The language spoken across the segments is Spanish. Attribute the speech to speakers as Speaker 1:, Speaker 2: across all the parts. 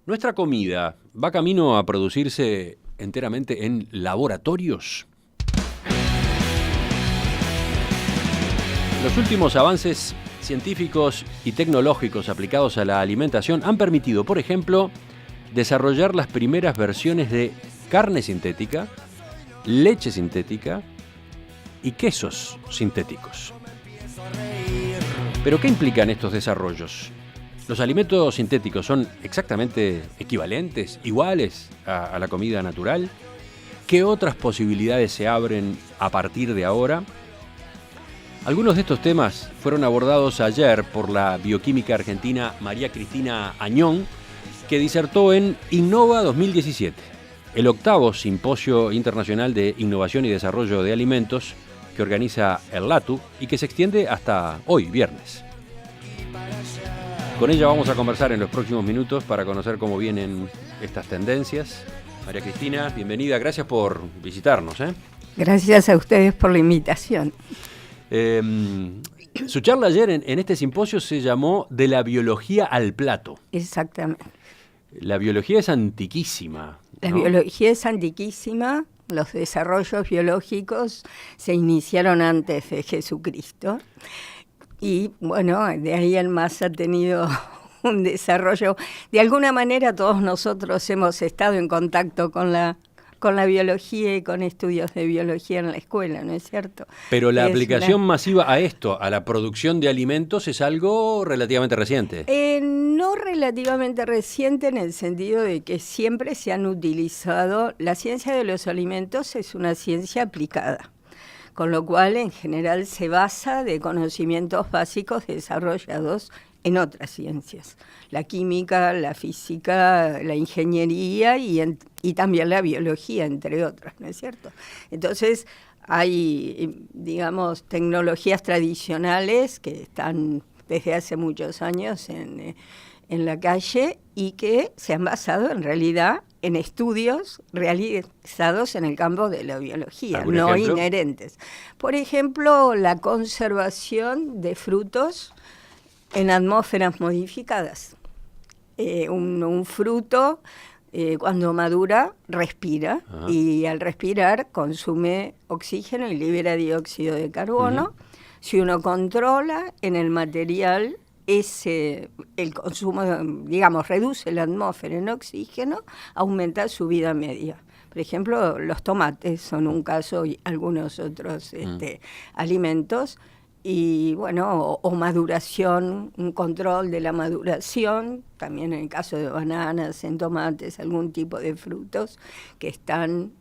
Speaker 1: ¿Nuestra comida va camino a producirse enteramente en laboratorios? Los últimos avances científicos y tecnológicos aplicados a la alimentación han permitido, por ejemplo, desarrollar las primeras versiones de carne sintética, leche sintética y quesos sintéticos. ¿Pero qué implican estos desarrollos? ¿Los alimentos sintéticos son exactamente equivalentes, iguales a la comida natural? ¿Qué otras posibilidades se abren a partir de ahora? Algunos de estos temas fueron abordados ayer por la bioquímica argentina María Cristina Añón, que disertó en Innova 2017, el 8º Simposio Internacional de Innovación y Desarrollo de Alimentos que organiza el LATU y que se extiende hasta hoy, viernes. Con ella vamos a conversar en los próximos minutos para conocer cómo vienen estas tendencias. María Cristina, bienvenida, gracias por visitarnos.
Speaker 2: Gracias a ustedes por la invitación.
Speaker 1: Su charla ayer en este simposio se llamó De la biología al plato.
Speaker 2: Exactamente.
Speaker 1: La biología es antiquísima, ¿no?
Speaker 2: La biología es antiquísima. Los desarrollos biológicos se iniciaron antes de Jesucristo. Y bueno, de ahí en más ha tenido un desarrollo. De alguna manera todos nosotros hemos estado en contacto con la biología y con estudios de biología en la escuela, ¿no es cierto?
Speaker 1: Pero la aplicación masiva a esto, a la producción de alimentos, es algo relativamente reciente.
Speaker 2: No relativamente reciente en el sentido de que siempre se han utilizado. La ciencia de los alimentos es una ciencia aplicada, con lo cual en general se basa de conocimientos básicos desarrollados en otras ciencias, la química, la física, la ingeniería y también la biología, entre otras, ¿no es cierto? Entonces hay, digamos, tecnologías tradicionales que están desde hace muchos años en la calle y que se han basado en realidad en estudios realizados en el campo de la biología, no inherentes. Por ejemplo, la conservación de frutos en atmósferas modificadas. Un fruto, cuando madura, respira. Ajá. Y al respirar consume oxígeno y libera dióxido de carbono. Uh-huh. Si uno controla en el material el consumo, digamos, reduce la atmósfera en oxígeno, aumenta su vida media. Por ejemplo, los tomates son un caso y algunos otros alimentos. Y bueno, o maduración, un control de la maduración, también en el caso de bananas, en tomates, algún tipo de frutos que están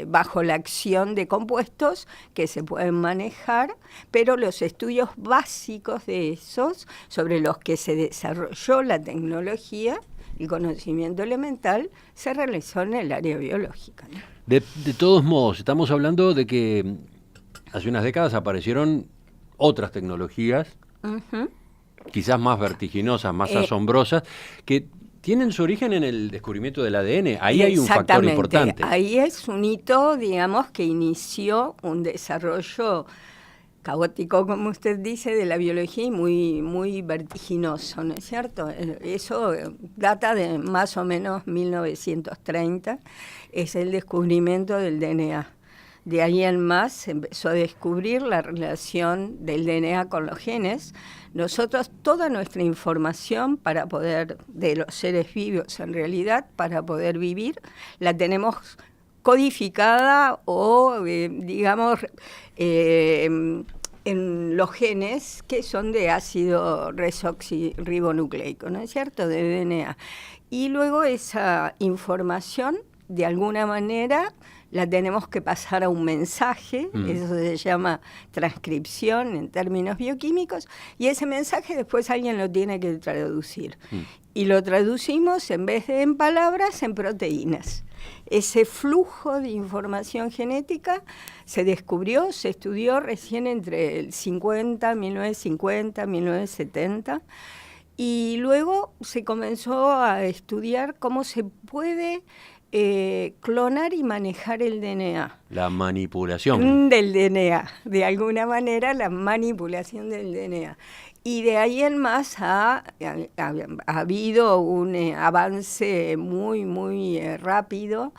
Speaker 2: bajo la acción de compuestos que se pueden manejar, pero los estudios básicos de esos, sobre los que se desarrolló la tecnología, el conocimiento elemental, se realizó en el área biológica, ¿no?
Speaker 1: De todos modos, estamos hablando de que hace unas décadas aparecieron otras tecnologías, uh-huh, quizás más vertiginosas, más asombrosas, que tienen su origen en el descubrimiento del ADN. Ahí hay un factor importante.
Speaker 2: Ahí es un hito, digamos, que inició un desarrollo caótico, como usted dice, de la biología y muy, muy vertiginoso, ¿no es cierto? Eso data de más o menos 1930, es el descubrimiento del DNA. De ahí en más se empezó a descubrir la relación del DNA con los genes. Nosotros, toda nuestra información de los seres vivos en realidad, para poder vivir, la tenemos codificada o, digamos, en los genes que son de ácido desoxirribonucleico, ¿no es cierto?, de DNA. Y luego esa información, de alguna manera, la tenemos que pasar a un mensaje, eso se llama transcripción en términos bioquímicos, y ese mensaje después alguien lo tiene que traducir. Y lo traducimos, en vez de en palabras, en proteínas. Ese flujo de información genética se descubrió, se estudió recién entre el 1950, 1970, y luego se comenzó a estudiar cómo se puede clonar y manejar el DNA.
Speaker 1: La manipulación
Speaker 2: del DNA, de alguna manera la manipulación del DNA. Y de ahí en más ha habido un avance muy rápido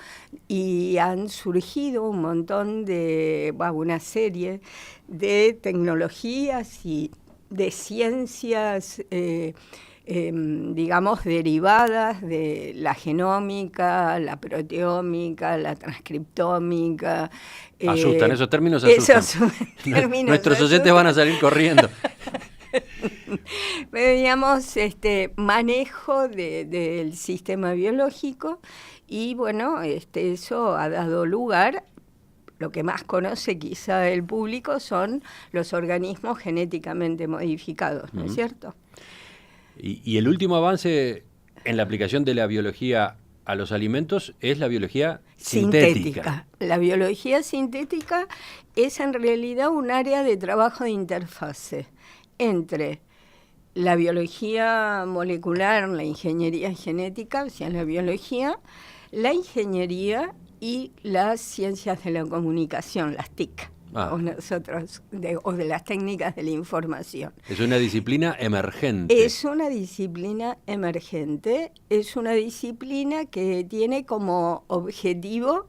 Speaker 2: y han surgido un montón de, una serie de tecnologías y de ciencias, digamos, derivadas de la genómica, la proteómica, la transcriptómica.
Speaker 1: Asustan, esos términos asustan. Nuestros oyentes van a salir corriendo.
Speaker 2: Veíamos manejo del sistema biológico y bueno, eso ha dado lugar, lo que más conoce quizá el público son los organismos genéticamente modificados, ¿no es cierto?
Speaker 1: Y el último avance en la aplicación de la biología a los alimentos es la biología sintética.
Speaker 2: La biología sintética es en realidad un área de trabajo de interfase entre la biología molecular, la ingeniería genética, o sea, la biología, la ingeniería y las ciencias de la comunicación, las TIC, o nosotros, o de las técnicas de la información.
Speaker 1: Es una disciplina emergente.
Speaker 2: Es una disciplina emergente, es una disciplina que tiene como objetivo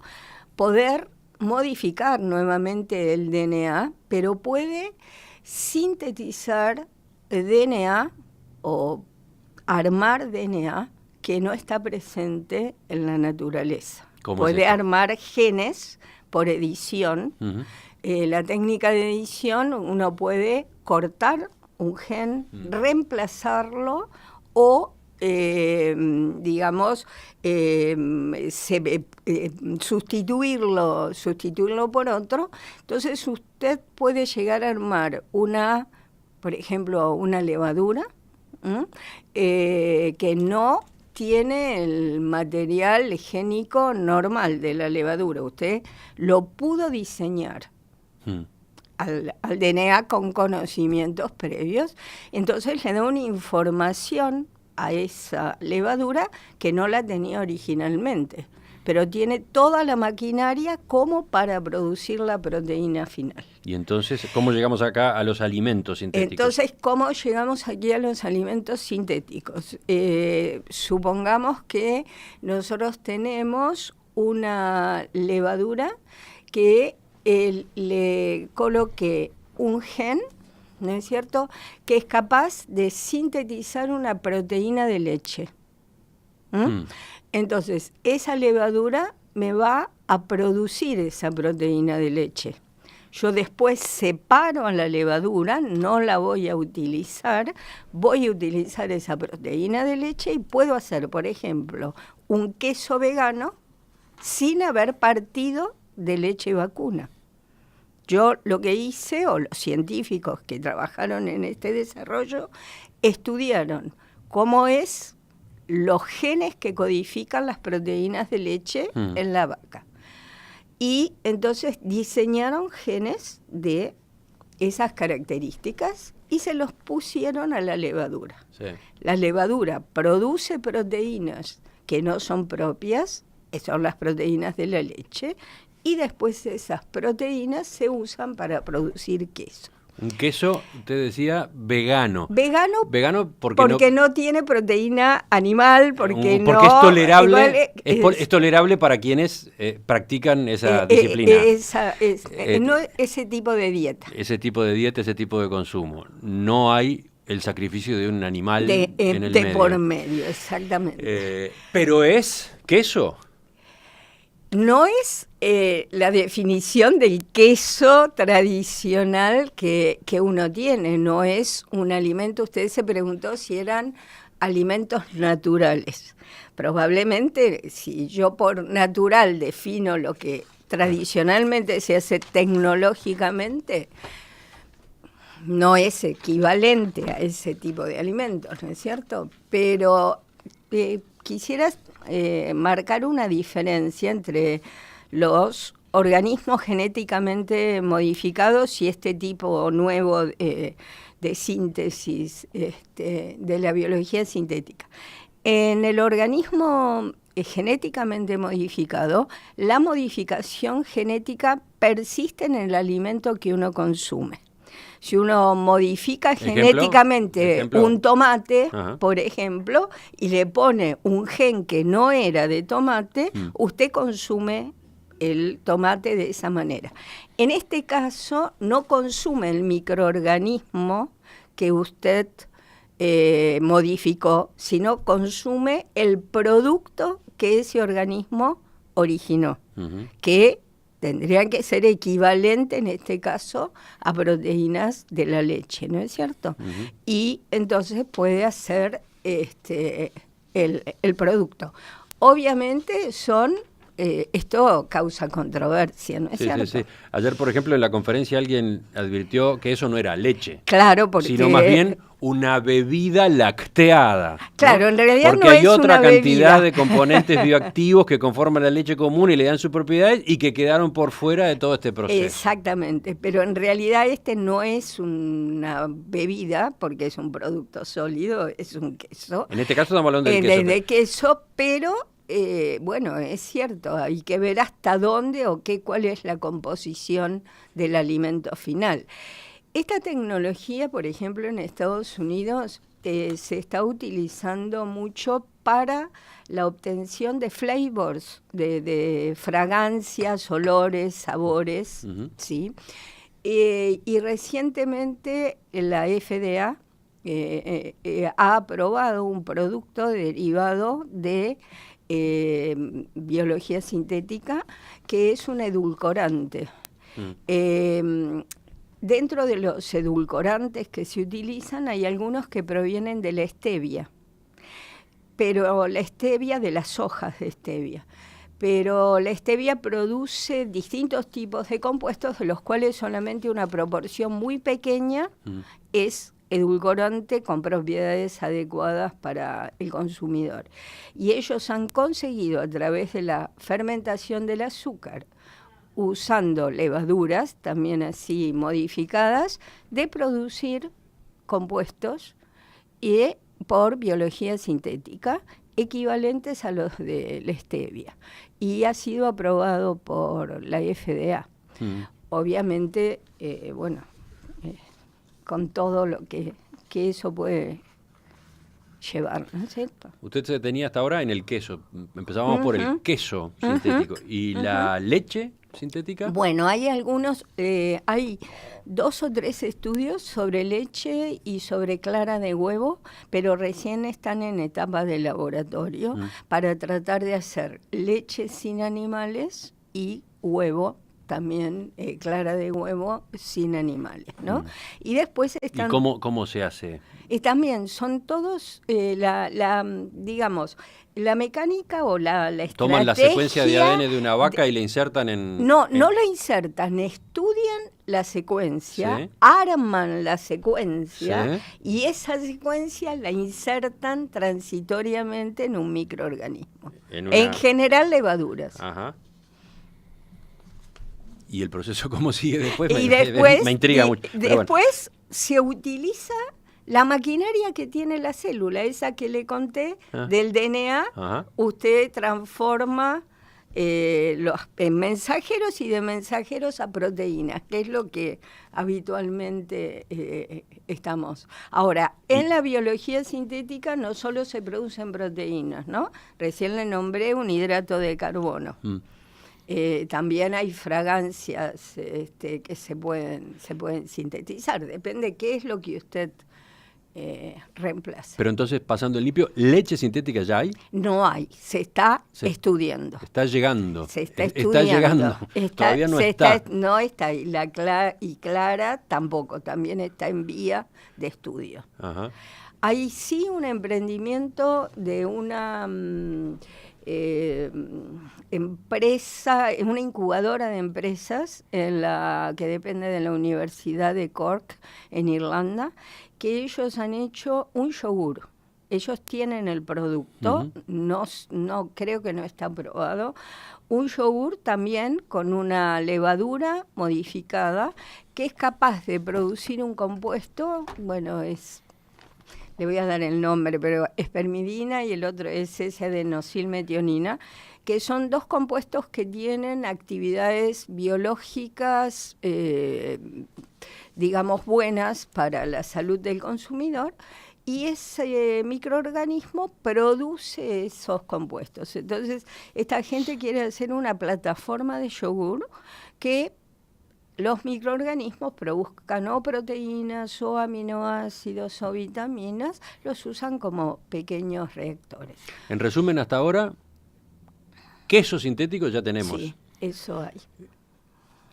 Speaker 2: poder modificar nuevamente el DNA, pero puede sintetizar DNA o armar DNA que no está presente en la naturaleza. Puede armar genes por edición. Uh-huh. La técnica de edición, uno puede cortar un gen, reemplazarlo o sustituirlo por otro. Entonces usted puede llegar a armar por ejemplo, una levadura que no tiene el material génico normal de la levadura. Usted lo pudo diseñar al DNA con conocimientos previos, entonces le da una información a esa levadura que no la tenía originalmente, pero tiene toda la maquinaria como para producir la proteína final.
Speaker 1: Y entonces, ¿cómo llegamos acá a los alimentos sintéticos?
Speaker 2: Entonces, ¿cómo llegamos aquí a los alimentos sintéticos? Supongamos que nosotros tenemos una levadura que le coloque un gen, ¿no es cierto?, que es capaz de sintetizar una proteína de leche. Entonces, esa levadura me va a producir esa proteína de leche. Yo después separo a la levadura, no la voy a utilizar, voy a utilizar esa proteína de leche y puedo hacer, por ejemplo, un queso vegano sin haber partido de leche vacuna. Yo lo que hice, o los científicos que trabajaron en este desarrollo, estudiaron cómo es los genes que codifican las proteínas de leche en la vaca. Y entonces diseñaron genes de esas características y se los pusieron a la levadura. Sí. La levadura produce proteínas que no son propias, son las proteínas de la leche, y después esas proteínas se usan para producir queso.
Speaker 1: Un queso, usted decía, vegano.
Speaker 2: Vegano porque no tiene proteína animal, porque
Speaker 1: es tolerable. Es tolerable para quienes practican esa disciplina.
Speaker 2: No ese tipo de dieta.
Speaker 1: Ese tipo de dieta, ese tipo de consumo. No hay el sacrificio de un animal en el medio.
Speaker 2: Por medio, exactamente.
Speaker 1: Pero es queso.
Speaker 2: No es la definición del queso tradicional que uno tiene, no es un alimento. Usted se preguntó si eran alimentos naturales. Probablemente, si yo por natural defino lo que tradicionalmente se hace tecnológicamente, no es equivalente a ese tipo de alimentos, ¿no es cierto? Pero quisiera marcar una diferencia entre los organismos genéticamente modificados y este tipo nuevo de síntesis de la biología sintética. En el organismo genéticamente modificado, la modificación genética persiste en el alimento que uno consume. Si uno modifica
Speaker 1: ¿Ejemplo?
Speaker 2: genéticamente un tomate,
Speaker 1: Ajá.
Speaker 2: por ejemplo, y le pone un gen que no era de tomate, usted consume el tomate de esa manera. En este caso, no consume el microorganismo que usted modificó, sino consume el producto que ese organismo originó, que tendrían que ser equivalentes en este caso a proteínas de la leche, ¿no es cierto? Y entonces puede hacer el producto. Obviamente esto causa controversia, ¿no es cierto?
Speaker 1: Sí. Ayer, por ejemplo, en la conferencia alguien advirtió que eso no era leche.
Speaker 2: Claro, porque...
Speaker 1: sino más bien una bebida lacteada.
Speaker 2: Claro,
Speaker 1: ¿no?
Speaker 2: en realidad
Speaker 1: porque
Speaker 2: no
Speaker 1: hay
Speaker 2: es
Speaker 1: otra
Speaker 2: una
Speaker 1: cantidad
Speaker 2: bebida.
Speaker 1: de componentes bioactivos que conforman la leche común y le dan sus propiedades y que quedaron por fuera de todo este proceso.
Speaker 2: Exactamente, pero en realidad no es una bebida, porque es un producto sólido, es un queso.
Speaker 1: En este caso estamos hablando del queso.
Speaker 2: De queso, pero bueno, es cierto, hay que ver hasta dónde o cuál es la composición del alimento final. Esta tecnología, por ejemplo, en Estados Unidos se está utilizando mucho para la obtención de flavors, de fragancias, olores, sabores, ¿sí? Y recientemente la FDA ha aprobado un producto derivado de biología sintética que es un edulcorante. Dentro de los edulcorantes que se utilizan hay algunos que provienen de la stevia, pero la stevia de las hojas de stevia. Pero la stevia produce distintos tipos de compuestos, de los cuales solamente una proporción muy pequeña es edulcorante con propiedades adecuadas para el consumidor. Y ellos han conseguido, a través de la fermentación del azúcar, usando levaduras, también así modificadas, de producir compuestos por biología sintética equivalentes a los de la stevia. Y ha sido aprobado por la FDA. Obviamente, con todo lo que eso puede llevar, ¿no es cierto?
Speaker 1: Usted se detenía hasta ahora en el queso. Empezábamos por el queso sintético. ¿Y la leche sintética?
Speaker 2: Bueno, hay hay 2 o 3 estudios sobre leche y sobre clara de huevo, pero recién están en etapa de laboratorio para tratar de hacer leche sin animales y huevo también, clara de huevo sin animales, ¿no? Y después están...
Speaker 1: ¿Y cómo se hace?
Speaker 2: También son todos, digamos, la mecánica o la estrategia...
Speaker 1: Toman la secuencia de ADN de una vaca y la insertan en...
Speaker 2: No la insertan, estudian la secuencia,
Speaker 1: ¿Sí?
Speaker 2: arman la secuencia,
Speaker 1: ¿Sí?
Speaker 2: y esa secuencia la insertan transitoriamente en un microorganismo. En general, levaduras.
Speaker 1: Ajá. ¿Y el proceso cómo sigue después? Me intriga mucho.
Speaker 2: Después se utiliza la maquinaria que tiene la célula, esa que le conté del DNA. Ajá. Usted transforma en mensajeros y de mensajeros a proteínas, que es lo que habitualmente estamos. Ahora, en la biología sintética no solo se producen proteínas, ¿no? Recién le nombré un hidrato de carbono. También hay fragancias que se pueden sintetizar, depende qué es lo que usted reemplace.
Speaker 1: Pero entonces, pasando en limpio, ¿leche sintética ya hay?
Speaker 2: No hay, se está estudiando.
Speaker 1: Está llegando.
Speaker 2: Se está estudiando.
Speaker 1: Está llegando. Todavía no está.
Speaker 2: No está, y Clara tampoco, también está en vía de estudio.
Speaker 1: Ajá.
Speaker 2: Hay sí un emprendimiento de una... empresa, una incubadora de empresas que depende de la Universidad de Cork en Irlanda, que ellos han hecho un yogur. Ellos tienen el producto, no creo que no está aprobado, un yogur también con una levadura modificada que es capaz de producir un compuesto, le voy a dar el nombre, pero espermidina y el otro es S-adenosilmetionina, que son 2 compuestos que tienen actividades biológicas digamos, buenas para la salud del consumidor, y ese microorganismo produce esos compuestos. Entonces, esta gente quiere hacer una plataforma de yogur que los microorganismos produzcan o proteínas o aminoácidos o vitaminas, los usan como pequeños reactores.
Speaker 1: En resumen, hasta ahora, queso sintético ya tenemos.
Speaker 2: Sí, eso hay.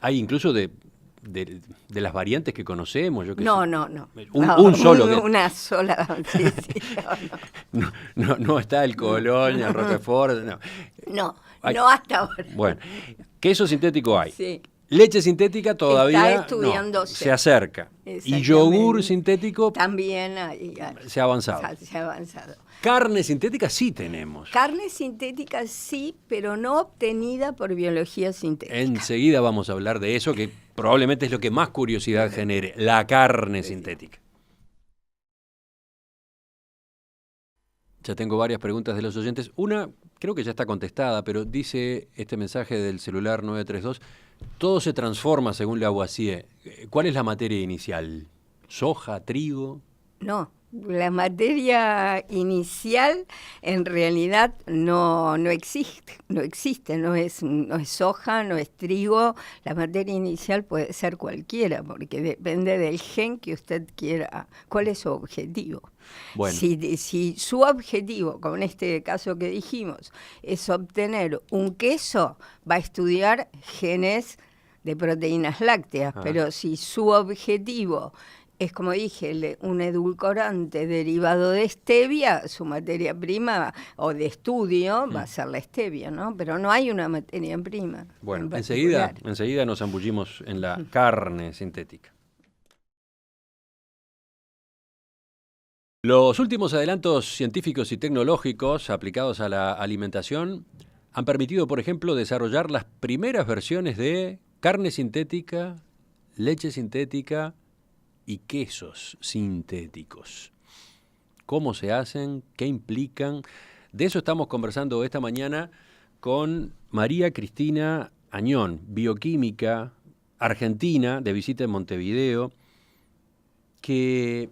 Speaker 1: Hay incluso de las variantes que conocemos. Yo que
Speaker 2: No.
Speaker 1: Un solo.
Speaker 2: Una sola. Sí,
Speaker 1: no está el Colonia, el Roquefort.
Speaker 2: No hasta ahora.
Speaker 1: Bueno, queso sintético hay.
Speaker 2: Sí.
Speaker 1: Leche sintética todavía
Speaker 2: está estudiándose.
Speaker 1: se acerca. Y yogur sintético
Speaker 2: también
Speaker 1: se ha avanzado.
Speaker 2: Se ha avanzado.
Speaker 1: Carne sintética sí tenemos.
Speaker 2: Carne sintética sí, pero no obtenida por biología sintética.
Speaker 1: Enseguida vamos a hablar de eso, que probablemente es lo que más curiosidad genere, la carne sintética. Ya tengo varias preguntas de los oyentes. Una, creo que ya está contestada, pero dice este mensaje del celular 932, todo se transforma según Lavoisier. ¿Cuál es la materia inicial? ¿Soja, trigo?
Speaker 2: No, la materia inicial en realidad no existe, no es soja, no es trigo. La materia inicial puede ser cualquiera, porque depende del gen que usted quiera. ¿Cuál es su objetivo?
Speaker 1: Bueno.
Speaker 2: Si su objetivo, como en este caso que dijimos, es obtener un queso, va a estudiar genes de proteínas lácteas, pero si su objetivo es, como dije, un edulcorante derivado de stevia, su materia prima o de estudio va a ser la stevia, ¿no? Pero no hay una materia prima.
Speaker 1: Bueno, enseguida nos zambullimos en la carne sintética. Los últimos adelantos científicos y tecnológicos aplicados a la alimentación han permitido, por ejemplo, desarrollar las primeras versiones de carne sintética, leche sintética y quesos sintéticos. ¿Cómo se hacen? ¿Qué implican? De eso estamos conversando esta mañana con María Cristina Añón, bioquímica argentina, de visita en Montevideo, que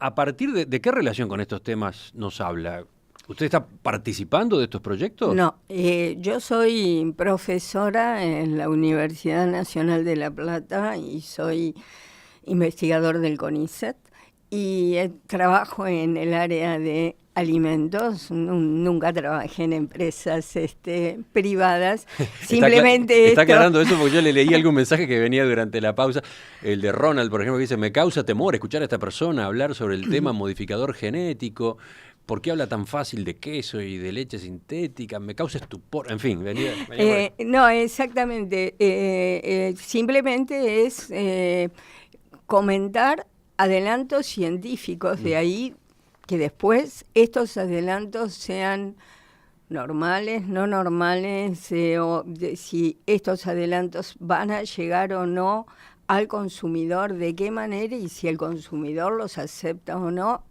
Speaker 1: a partir de qué relación con estos temas nos habla. ¿Usted está participando de estos proyectos?
Speaker 2: No, yo soy profesora en la Universidad Nacional de La Plata y soy investigador del CONICET y trabajo en el área de alimentos. Nunca trabajé en empresas privadas. Simplemente
Speaker 1: está aclarando eso porque yo le leí algún mensaje que venía durante la pausa, el de Ronald, por ejemplo, que dice: me causa temor escuchar a esta persona hablar sobre el tema modificador genético. ¿Por qué habla tan fácil de queso y de leche sintética? Me causa estupor. En fin, venía
Speaker 2: no, exactamente. Simplemente es comentar adelantos científicos, de ahí que después estos adelantos sean normales, no normales, si estos adelantos van a llegar o no al consumidor, de qué manera, y si el consumidor los acepta o no,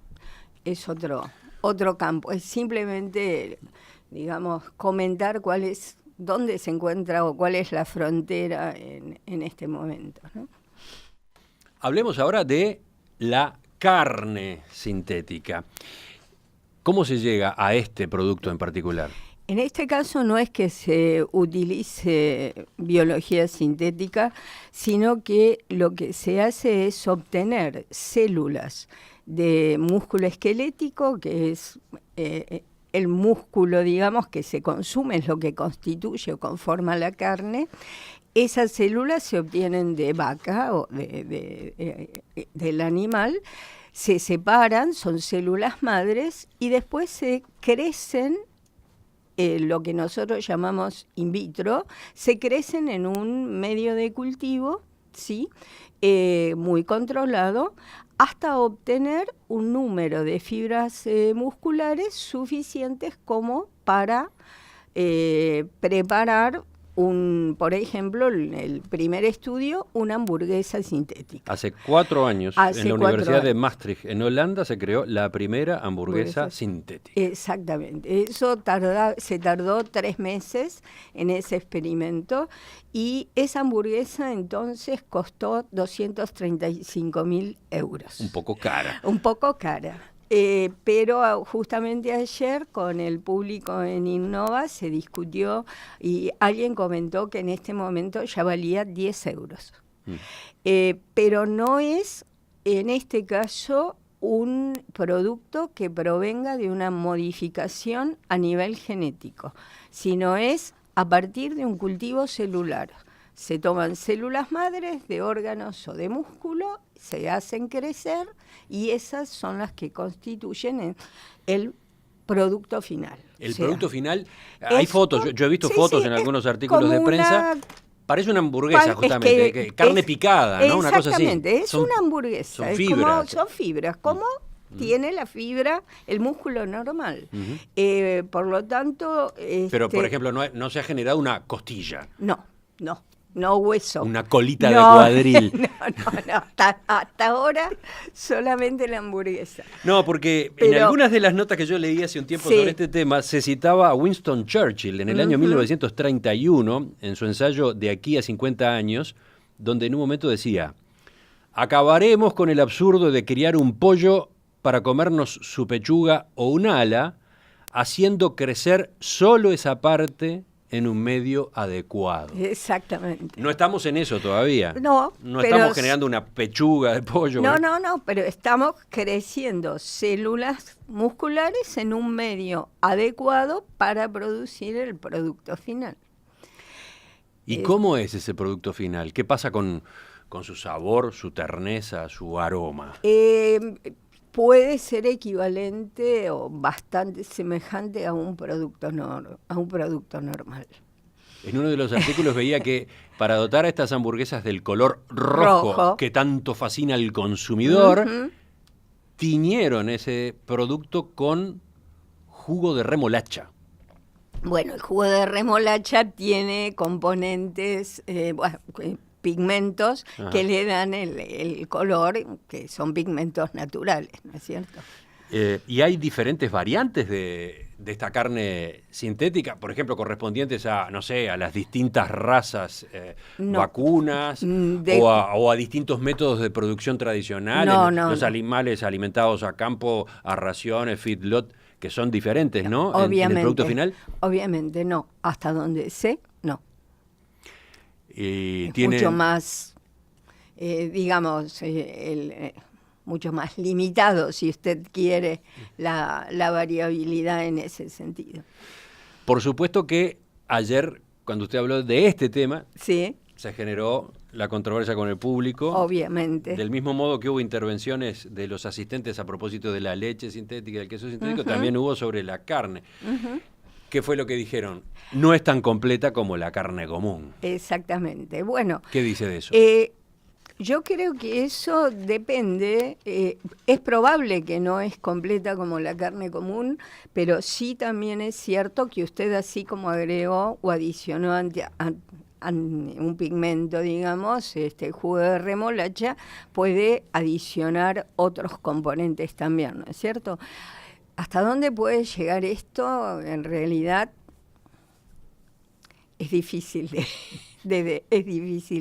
Speaker 2: es otro campo. Es simplemente, digamos, comentar dónde se encuentra o cuál es la frontera en este momento, ¿no?
Speaker 1: Hablemos ahora de la carne sintética. ¿Cómo se llega a este producto en particular?
Speaker 2: En este caso no es que se utilice biología sintética, sino que lo que se hace es obtener células de músculo esquelético, que es el músculo, digamos, que se consume, es lo que constituye o conforma la carne. Esas células se obtienen de vaca o del animal, se separan, son células madres, y después se crecen, lo que nosotros llamamos in vitro, se crecen en un medio de cultivo, ¿sí? Muy controlado, hasta obtener un número de fibras musculares suficientes como para preparar por ejemplo, el primer estudio, una hamburguesa sintética.
Speaker 1: Hace 4 años, en la Universidad de Maastricht, en Holanda, se creó la primera hamburguesa sintética.
Speaker 2: Exactamente. Eso se tardó 3 meses en ese experimento y esa hamburguesa entonces costó 235.000 euros.
Speaker 1: Un poco cara.
Speaker 2: Un poco cara. Pero justamente ayer con el público en Innova se discutió y alguien comentó que en este momento ya valía 10 euros. Pero no es, en este caso, un producto que provenga de una modificación a nivel genético, sino es a partir de un cultivo celular. Se toman células madres de órganos o de músculo, se hacen crecer y esas son las que constituyen el producto final.
Speaker 1: El producto final, hay fotos, yo he visto fotos en algunos artículos de prensa. Parece una hamburguesa, justamente, carne picada, ¿no? Una cosa así.
Speaker 2: Exactamente, es una hamburguesa.
Speaker 1: Son fibras.
Speaker 2: Son fibras, como tiene la fibra el músculo normal. Por lo tanto...
Speaker 1: Pero, por ejemplo, no se ha generado una costilla.
Speaker 2: No hueso.
Speaker 1: Una colita de cuadril.
Speaker 2: No. Hasta ahora solamente la hamburguesa.
Speaker 1: No, porque en algunas de las notas que yo leí hace un tiempo sobre este tema, se citaba a Winston Churchill en el año 1931, en su ensayo De aquí a 50 años, donde en un momento decía: acabaremos con el absurdo de criar un pollo para comernos su pechuga o un ala, haciendo crecer solo esa parte en un medio adecuado.
Speaker 2: Exactamente.
Speaker 1: No estamos en eso todavía.
Speaker 2: No
Speaker 1: estamos generando una pechuga de pollo.
Speaker 2: No, pero estamos creciendo células musculares en un medio adecuado para producir el producto final.
Speaker 1: ¿Y cómo es ese producto final? ¿Qué pasa con su sabor, su terneza, su aroma?
Speaker 2: Puede ser equivalente o bastante semejante a un producto normal.
Speaker 1: En uno de los artículos veía que para dotar a estas hamburguesas del color rojo que tanto fascina al consumidor, tiñeron ese producto con jugo de remolacha.
Speaker 2: Bueno, el jugo de remolacha tiene componentes, pigmentos que le dan el color, que son pigmentos naturales, ¿no es cierto?
Speaker 1: Y hay diferentes variantes de esta carne sintética, por ejemplo, correspondientes a, no sé, a las distintas razas vacunas o a distintos métodos de producción tradicionales, los animales alimentados a campo, a raciones, feedlot, que son diferentes, ¿no?
Speaker 2: Obviamente,
Speaker 1: en el producto final.
Speaker 2: Obviamente no, hasta donde sé, no.
Speaker 1: Es
Speaker 2: mucho más, mucho más limitado, si usted quiere, la variabilidad en ese sentido.
Speaker 1: Por supuesto que ayer, cuando usted habló de este tema, se generó la controversia con el público.
Speaker 2: Obviamente.
Speaker 1: Del mismo modo que hubo intervenciones de los asistentes a propósito de la leche sintética, del queso sintético, también hubo sobre la carne. ¿Qué fue lo que dijeron? No es tan completa como la carne común.
Speaker 2: Exactamente. Bueno.
Speaker 1: ¿Qué dice de eso?
Speaker 2: Yo creo que eso depende. Es probable que no es completa como la carne común, pero sí también es cierto que usted, así como agregó o adicionó un pigmento, digamos, jugo de remolacha, puede adicionar otros componentes también, ¿no es cierto? ¿Hasta dónde puede llegar esto? En realidad es difícil de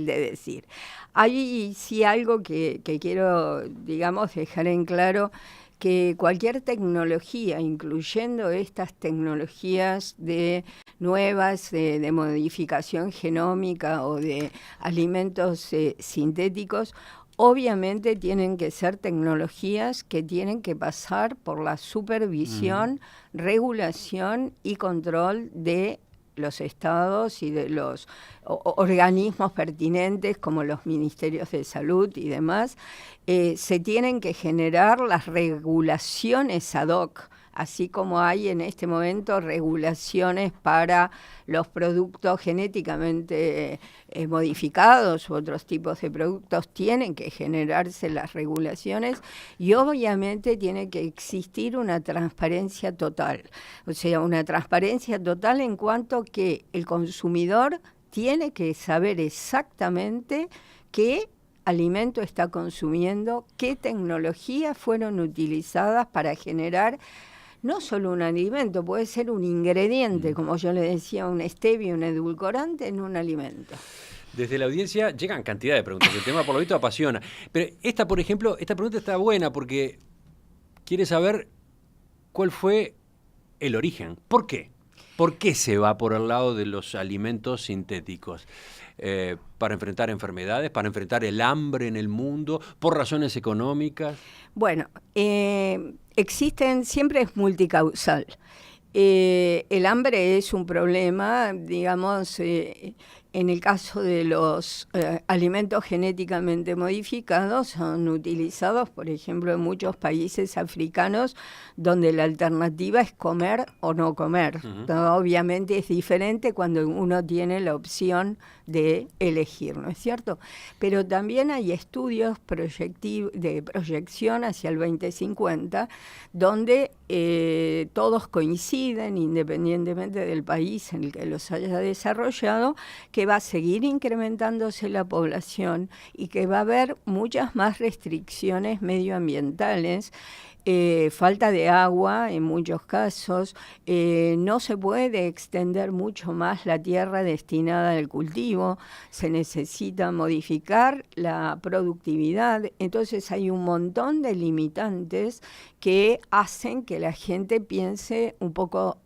Speaker 2: decir. Hay sí algo que quiero, digamos, dejar en claro, que cualquier tecnología, incluyendo estas tecnologías nuevas de modificación genómica o de alimentos sintéticos, obviamente tienen que ser tecnologías que tienen que pasar por la supervisión, regulación y control de los estados y de los organismos pertinentes como los ministerios de salud y demás. Se tienen que generar las regulaciones ad hoc, así como hay en este momento regulaciones para los productos genéticamente modificados u otros tipos de productos. Tienen que generarse las regulaciones y obviamente tiene que existir una transparencia total. O sea, una transparencia total en cuanto que el consumidor tiene que saber exactamente qué alimento está consumiendo, qué tecnologías fueron utilizadas para generar no solo un alimento, puede ser un ingrediente, como yo le decía, un stevia, un edulcorante en un alimento.
Speaker 1: Desde la audiencia llegan cantidad de preguntas. El tema, por lo visto, apasiona. Pero esta, por ejemplo, esta pregunta está buena porque quiere saber cuál fue el origen. ¿Por qué? ¿Por qué se va por el lado de los alimentos sintéticos? ¿Para enfrentar enfermedades? ¿Para enfrentar el hambre en el mundo? ¿Por razones económicas?
Speaker 2: Bueno, existen, siempre es multicausal. El hambre es un problema, digamos, en el caso de los alimentos genéticamente modificados, son utilizados, por ejemplo, en muchos países africanos donde la alternativa es comer o no comer. Obviamente es diferente cuando uno tiene la opción de elegir, ¿no es cierto? Pero también hay estudios de proyección hacia el 2050 donde todos coinciden, independientemente del país en el que los haya desarrollado, que va a seguir incrementándose la población y que va a haber muchas más restricciones medioambientales, falta de agua en muchos casos, no se puede extender mucho más la tierra destinada al cultivo, se necesita modificar la productividad, entonces hay un montón de limitantes que hacen que la gente piense un poco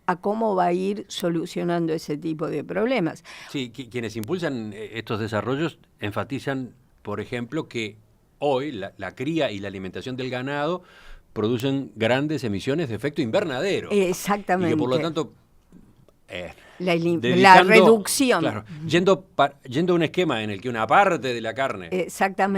Speaker 2: a cómo va a ir solucionando ese tipo de problemas.
Speaker 1: Sí, quienes impulsan estos desarrollos enfatizan, por ejemplo, que hoy la cría y la alimentación del ganado producen grandes emisiones de efecto invernadero.
Speaker 2: Exactamente.
Speaker 1: Y que por lo tanto,
Speaker 2: la reducción.
Speaker 1: Claro, yendo a un esquema en el que una parte de la carne,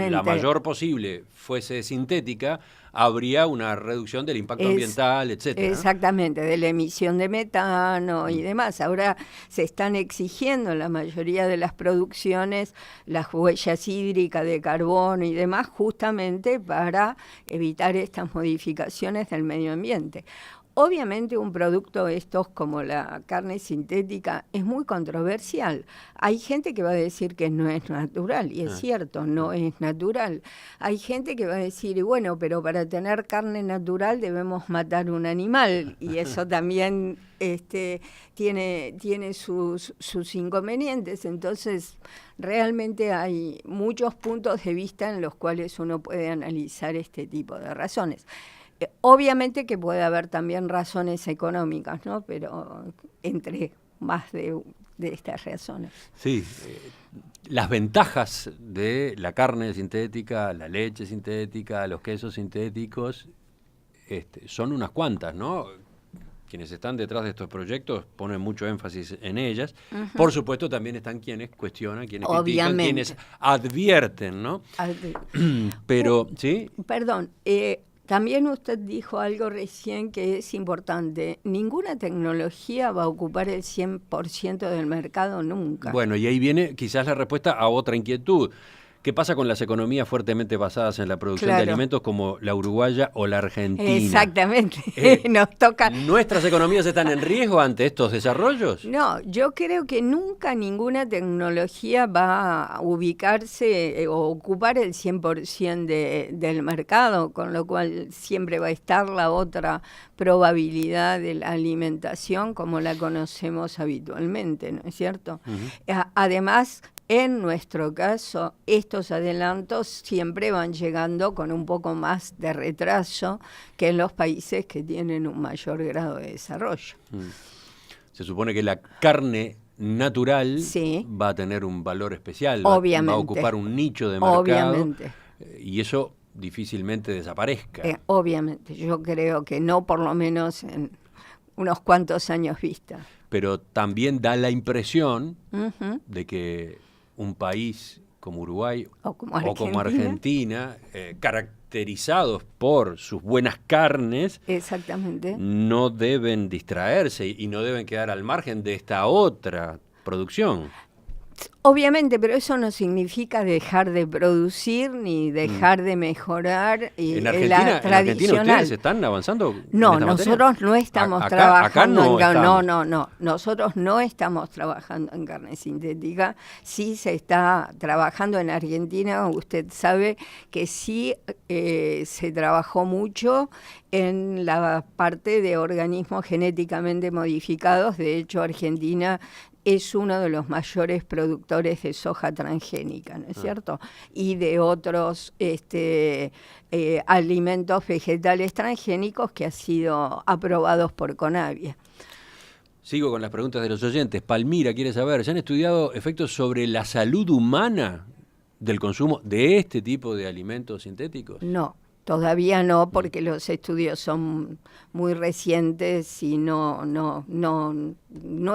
Speaker 1: la mayor posible, fuese sintética, habría una reducción del impacto ambiental, etcétera.
Speaker 2: Exactamente, de la emisión de metano y demás. Ahora se están exigiendo en la mayoría de las producciones las huellas hídricas de carbono y demás, justamente para evitar estas modificaciones del medio ambiente. Obviamente un producto estos como la carne sintética es muy controversial. Hay gente que va a decir que no es natural, y es cierto, no es natural. Hay gente que va a decir, bueno, pero para tener carne natural debemos matar un animal, y eso también tiene sus inconvenientes. Entonces, realmente hay muchos puntos de vista en los cuales uno puede analizar este tipo de razones. Obviamente que puede haber también razones económicas, ¿no? Pero entre más de estas razones.
Speaker 1: Sí, las ventajas de la carne sintética, la leche sintética, los quesos sintéticos, son unas cuantas, ¿no? Quienes están detrás de estos proyectos ponen mucho énfasis en ellas. Por supuesto, también están quienes cuestionan, quienes critican, quienes advierten, ¿no? Pero, ¿sí?
Speaker 2: Perdón, también usted dijo algo recién que es importante. Ninguna tecnología va a ocupar el 100% del mercado nunca.
Speaker 1: Bueno, y ahí viene quizás la respuesta a otra inquietud. ¿Qué pasa con las economías fuertemente basadas en la producción de alimentos como la uruguaya o la argentina?
Speaker 2: Exactamente, nos toca.
Speaker 1: ¿Nuestras economías están en riesgo ante estos desarrollos?
Speaker 2: No, yo creo que nunca ninguna tecnología va a ubicarse o ocupar el 100% del mercado, con lo cual siempre va a estar la otra probabilidad de la alimentación como la conocemos habitualmente, ¿no es cierto? Además, en nuestro caso, estos adelantos siempre van llegando con un poco más de retraso que en los países que tienen un mayor grado de desarrollo.
Speaker 1: Se supone que la carne natural va a tener un valor especial, va a ocupar un nicho de mercado, y eso difícilmente desaparezca.
Speaker 2: Obviamente, yo creo que no, por lo menos en unos cuantos años vista.
Speaker 1: Pero también da la impresión de que un país como Uruguay o como Argentina, caracterizados por sus buenas carnes, no deben distraerse y no deben quedar al margen de esta otra producción.
Speaker 2: Obviamente, pero eso no significa dejar de producir ni dejar de mejorar
Speaker 1: ¿En
Speaker 2: la
Speaker 1: Argentina
Speaker 2: tradicional.
Speaker 1: ustedes están avanzando?
Speaker 2: No,
Speaker 1: en esta
Speaker 2: nosotros
Speaker 1: materia?
Speaker 2: no estamos
Speaker 1: Acá
Speaker 2: trabajando
Speaker 1: no estamos.
Speaker 2: no. Nosotros no estamos trabajando en carne sintética. Sí se está trabajando en Argentina. Usted sabe que sí se trabajó mucho en la parte de organismos genéticamente modificados. De hecho, Argentina es uno de los mayores productores de soja transgénica, ¿no es cierto? Y de otros alimentos vegetales transgénicos que han sido aprobados por Conavia.
Speaker 1: Sigo con las preguntas de los oyentes. Palmira quiere saber, ¿se han estudiado efectos sobre la salud humana del consumo de este tipo de alimentos sintéticos?
Speaker 2: No. Todavía no, porque los estudios son muy recientes y no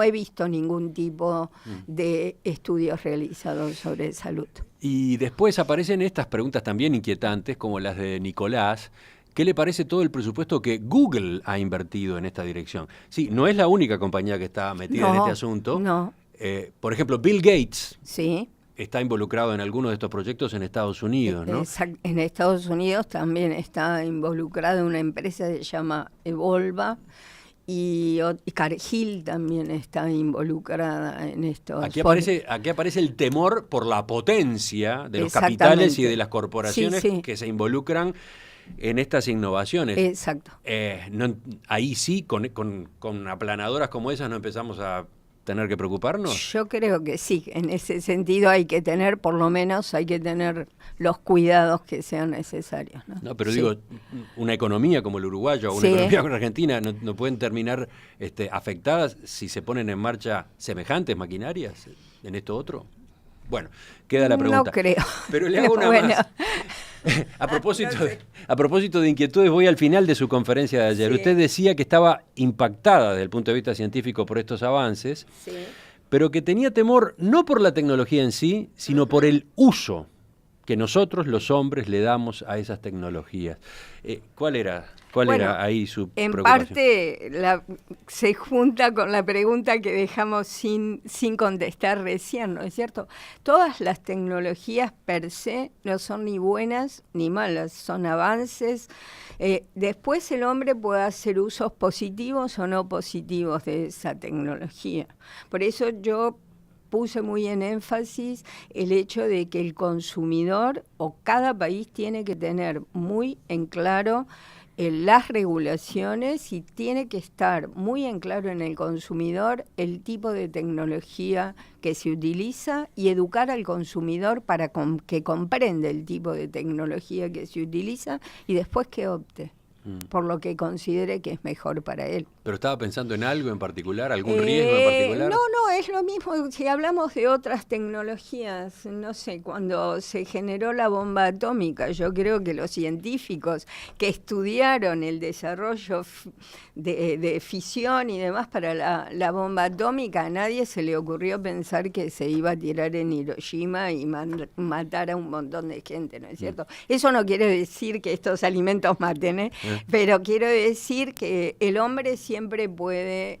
Speaker 2: he visto ningún tipo de estudios realizados sobre salud.
Speaker 1: Y después aparecen estas preguntas también inquietantes, como las de Nicolás. ¿Qué le parece todo el presupuesto que Google ha invertido en esta dirección? Sí, no es la única compañía que está metida en este asunto.
Speaker 2: No.
Speaker 1: Por ejemplo, Bill Gates.
Speaker 2: Sí.
Speaker 1: Está involucrado en algunos de estos proyectos en Estados Unidos, ¿no?
Speaker 2: En Estados Unidos también está involucrada una empresa que se llama Evolva y Cargill también está involucrada en esto.
Speaker 1: Aquí aparece el temor por la potencia de los capitales y de las corporaciones que se involucran en estas innovaciones.
Speaker 2: Exacto.
Speaker 1: Ahí sí, con aplanadoras como esas no empezamos a tener que preocuparnos.
Speaker 2: Yo creo que sí, en ese sentido por lo menos hay que tener los cuidados que sean necesarios, ¿no?
Speaker 1: No, pero digo, una economía como el uruguayo o una economía como la argentina no pueden terminar afectadas si se ponen en marcha semejantes maquinarias en esto otro. Bueno, queda la pregunta.
Speaker 2: No creo.
Speaker 1: Pero le hago una más. A propósito de inquietudes, voy al final de su conferencia de ayer. Usted decía que estaba impactada desde el punto de vista científico por estos avances, pero que tenía temor no por la tecnología en sí, sino por el uso que nosotros los hombres le damos a esas tecnologías. ¿Cuál era ahí su preocupación?
Speaker 2: En parte se junta con la pregunta que dejamos sin contestar recién, ¿no es cierto? Todas las tecnologías per se no son ni buenas ni malas, son avances. Después el hombre puede hacer usos positivos o no positivos de esa tecnología. Por eso yo puse muy en énfasis el hecho de que el consumidor o cada país tiene que tener muy en claro las regulaciones y tiene que estar muy en claro en el consumidor el tipo de tecnología que se utiliza y educar al consumidor para que comprenda el tipo de tecnología que se utiliza y después que opte por lo que considere que es mejor para él.
Speaker 1: ¿Pero estaba pensando en algo en particular, algún riesgo en particular?
Speaker 2: No, es lo mismo. Si hablamos de otras tecnologías, no sé, cuando se generó la bomba atómica, yo creo que los científicos que estudiaron el desarrollo de fisión y demás para la bomba atómica, a nadie se le ocurrió pensar que se iba a tirar en Hiroshima y matar a un montón de gente, ¿no es cierto? Eso no quiere decir que estos alimentos maten, pero quiero decir que el hombre siempre puede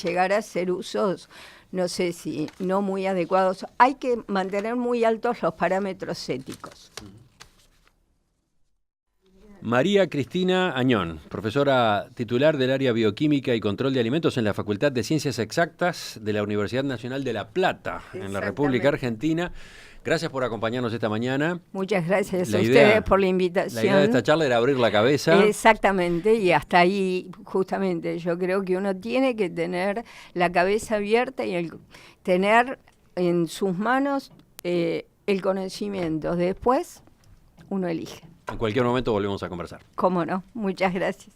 Speaker 2: llegar a hacer usos, no sé si no muy adecuados. Hay que mantener muy altos los parámetros éticos.
Speaker 1: María Cristina Añón, profesora titular del área Bioquímica y Control de Alimentos en la Facultad de Ciencias Exactas de la Universidad Nacional de La Plata, en la República Argentina. Gracias por acompañarnos esta mañana.
Speaker 2: Muchas gracias a ustedes por la invitación.
Speaker 1: La idea de esta charla era abrir la cabeza.
Speaker 2: Exactamente, y hasta ahí justamente yo creo que uno tiene que tener la cabeza abierta y tener en sus manos el conocimiento. Después uno elige.
Speaker 1: En cualquier momento volvemos a conversar.
Speaker 2: Cómo no, muchas gracias.